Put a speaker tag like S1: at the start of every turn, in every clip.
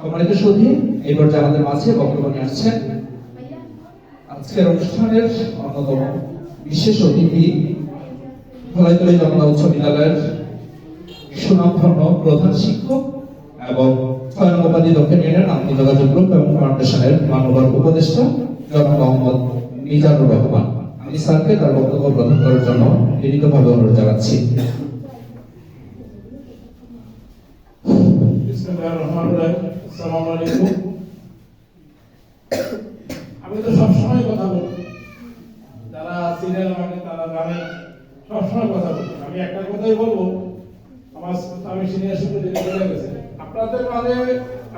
S1: সম্মানিত সুধী, এই পর্যায়ে আমাদের মাঝে বক্তব্য নিয়ে আসছেন আজকের অনুষ্ঠানের অন্যতম বিশেষ অতিথি ধলাইতলী জনতা উচ্চ বিদ্যালয়ের সুনামধন্য প্রধান শিক্ষক এবং ৬ নং উপাধি দক্ষিণ ইউনিয়ন আন্তর্জাতিক যোগাযোগ গ্রুপ এবং ফাউন্ডেশনের মাননীয় উপদেষ্টা জনাব মোহাম্মদ মিজানুর রহমান। আমি স্যারকে তার বক্তব্য প্রদান করার জন্য বিনীতভাবে অনুরোধ জানাচ্ছি।
S2: আসসালামু আলাইকুম। আমি তো সবসময় কথা বলি, যারা সিনিয়র আমাকে তারা জানে সবসময় কথা বলি। আমি একটা কথাই বলবো, আমার আমি সিনিয়র শিক্ষক যেটা বলে গেছে, আপনাদের মাঝে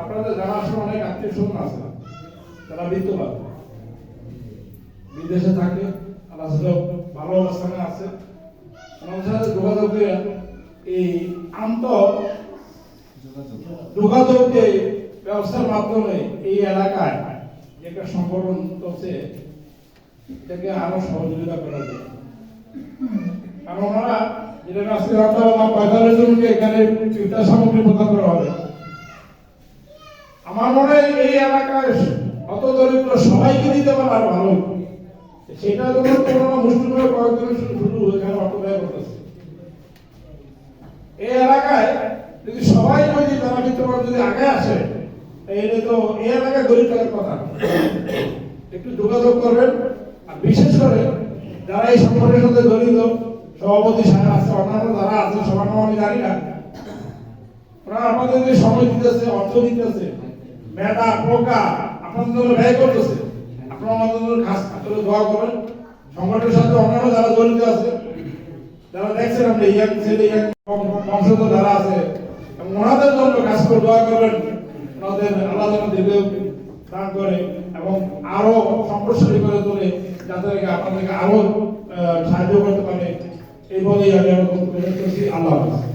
S2: আপনাদের জানাশোনা অনেক আত্মীয় স্বজন আছে যারা বিত্তবান, বিদেশে থাকে, তারা ভালো অবস্থানে আছে, আমাদের সাথে যোগাযোগ করে এই যোগাযোগ যে ব্যবস্থার মাধ্যমে এই এলাকায় একটা সংগঠন চলছে, এটাকে আরো সহযোগিতা করা যায়। কারণ ওনারা যেটা আজকে রান্না বললাম 45 জনকে এখানে চিকিৎসা সামগ্রী প্রদান করা হবে। আমার মনে হয় এই এলাকায় অত দরিদ্র সবাইকে দিতে পারে আরো ভালো, সেটা যখন কোনো মুসলিমের কয়েকজনের শুধু এখানে অর্থ ব্যয় করতেছে। এই এলাকায় যদি সবাই যদি তারা বিত্তবান যদি আগে আসে, তাহলে তো এই এলাকায় গরিব থাকার কথা। একটু যোগাযোগ করবেন, আর বিশেষ করে যারা এই সংগঠনের সাথে জড়িত, সভাপতি সাহেব আছে, অন্যান্য যারা আছে, সবার নাম আমি জানি না, ওরা আমাদের যে সময় দিতেছে, অর্থ দিতেছে, মেধা পোকা আপনাদের জন্য ব্যয় করতেছে। আপনারা আমাদের জন্য কাজ করে দোয়া করেন। সংগঠনের সাথে অন্যান্য যারা জড়িত আছে, যারা দেখছেন আপনি ইয়াং ছেলে ইয়াং বংশধর যারা আছে, ওনাদের জন্য কাজ করে দোয়া করবেন, ওনাদের আল্লাহ যেন দীর্ঘ দান করে এবং আরো সম্প্রসারী করে তোলে, যাতে আপনাদেরকে আরো সাহায্য করতে পারে। এই বলেই আমি আমার বক্তব্য শেষ করছি। আল্লাহ হাফেজ।